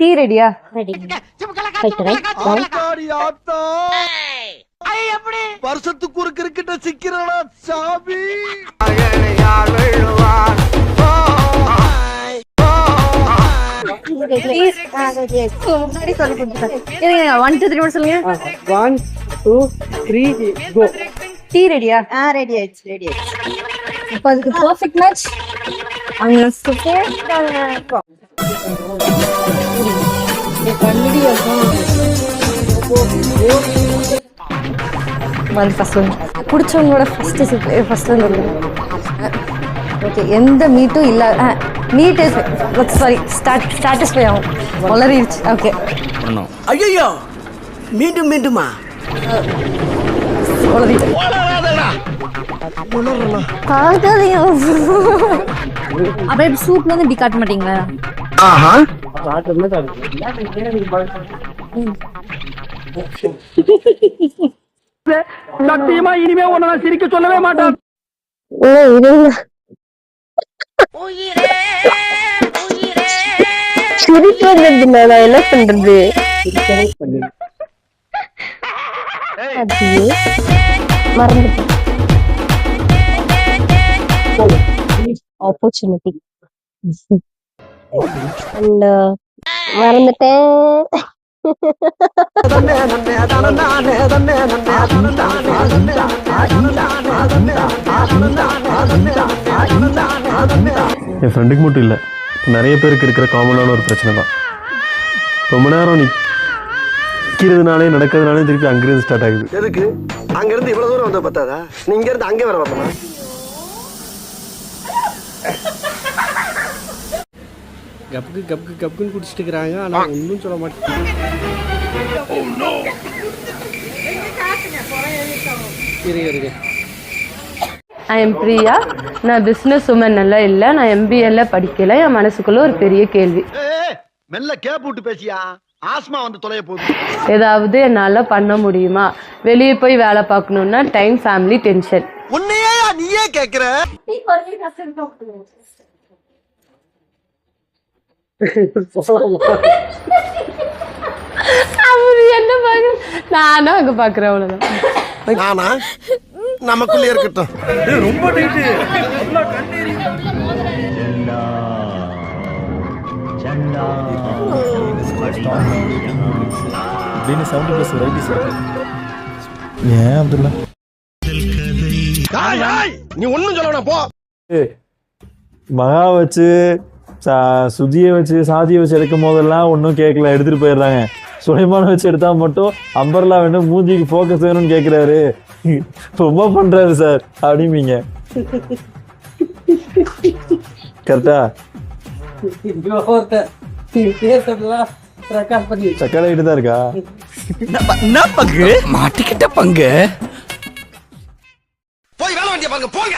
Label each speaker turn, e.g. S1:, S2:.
S1: Tea ரெடியா?
S2: Ready.
S3: வருஷத்துக்கு ஒரு கிரிக்கெட்ட சிக்கிறடா சாமி.
S1: சொல்லுங்க.
S4: 1 2 3 go.
S1: டீ ரெடியா?
S2: ரெடி ஆயிடுச்சு ரெடி ஆயிடுச்சு.
S1: இப்ப அதுக்கு பெர்ஃபெக்ட் மேட்ச் அங்க சூப்பர் வந்து ஃபர்ஸ்ட் பிடிச்சவங்களோட ஃபர்ஸ்ட் வந்து ஓகே. எந்த மீட்டும் இல்ல மீட் சாரி ஸ்டாட்டிஸ்ஃபை ஆகும். வளரிடுச்சு. ஓகே.
S3: ஐயோ மீண்டும் மீண்டுமா
S1: அப்படியே சூப்ல வந்து இப்படி காட்ட மாட்டீங்களா?
S4: சத்தியமா இனிமே உன்னை நான் சிரிக்க சொல்லவே மாட்டேன்.
S1: நான் என்ன பண்றது? மறந்துட்டேன். ஆப்பர்ச்சுனிட்டி அண்ட் மறந்துட்டேன்.
S5: என் ஃப்ரெண்டுக்கு மட்டும் இல்லை, நிறைய பேருக்கு இருக்கிற காமனான ஒரு பிரச்சனை தான். ரொம்ப நேரம் நிற்கிறதுனாலே நடக்கிறதுனாலே திருப்பி அங்கிருந்து ஸ்டார்ட் ஆகுது.
S3: எதுக்கு அங்கிருந்து இவ்வளவு தூரம் வந்த பத்தாதா? நீங்க இருந்து அங்கே வர வரணுமா?
S4: கப்புக்கு கப்புக்கு கப்புன்னு குடிச்சிட்டு இருக்கிறாங்க. ஆனா ஒன்றும் சொல்ல மாட்டேன். இருங்க
S6: ஐ எம் பிரியா. நான் பிஸ்னஸ் உமன் எல்லாம் இல்லை, நான் எம்பிஏல படிக்கல. என் மனசுக்குள்ள ஒரு பெரிய கேள்வி.
S3: மெல்ல கேப் விட்டு பேசியா, ஆஸ்மா வந்து தொலைய போகுது.
S6: ஏதாவது என்னால பண்ண முடியுமா? வெளியே போய் வேலை பார்க்கணும்னா டைம், ஃபேமிலி, டென்ஷன்.
S3: உன்னையே நீயே கேக்குற.
S6: அவரு என்ன பாக்குற, நானும் அங்க பாக்குறேன். அவ்வளவுதான்.
S3: நானா நமக்குள்ள இருக்கட்டும். ரொம்ப நீ ஒண்ணும் சொல்ல போ.
S5: மகா வச்சு சுஜியை வச்சு சாதியை வச்சு எடுக்கும் போதெல்லாம் ஒன்றும் கேட்கல, எடுத்துட்டு போயிடுறாங்க. சுலைமான வச்சு எடுத்தா மட்டும் அம்பர்லா வேணும், மூஞ்சிக்கு ஃபோக்கஸ் வேணும்னு கேட்குறாரு. ரொம்ப பண்றாரு சார் அப்படிம்பீங்க. கரெக்டா? சக்கரைட்டு தான் இருக்கா?
S3: என்ன பங்கு மாட்டிக்கிட்ட பங்கு? போய் வேலை வண்டிய பாருங்க போங்க.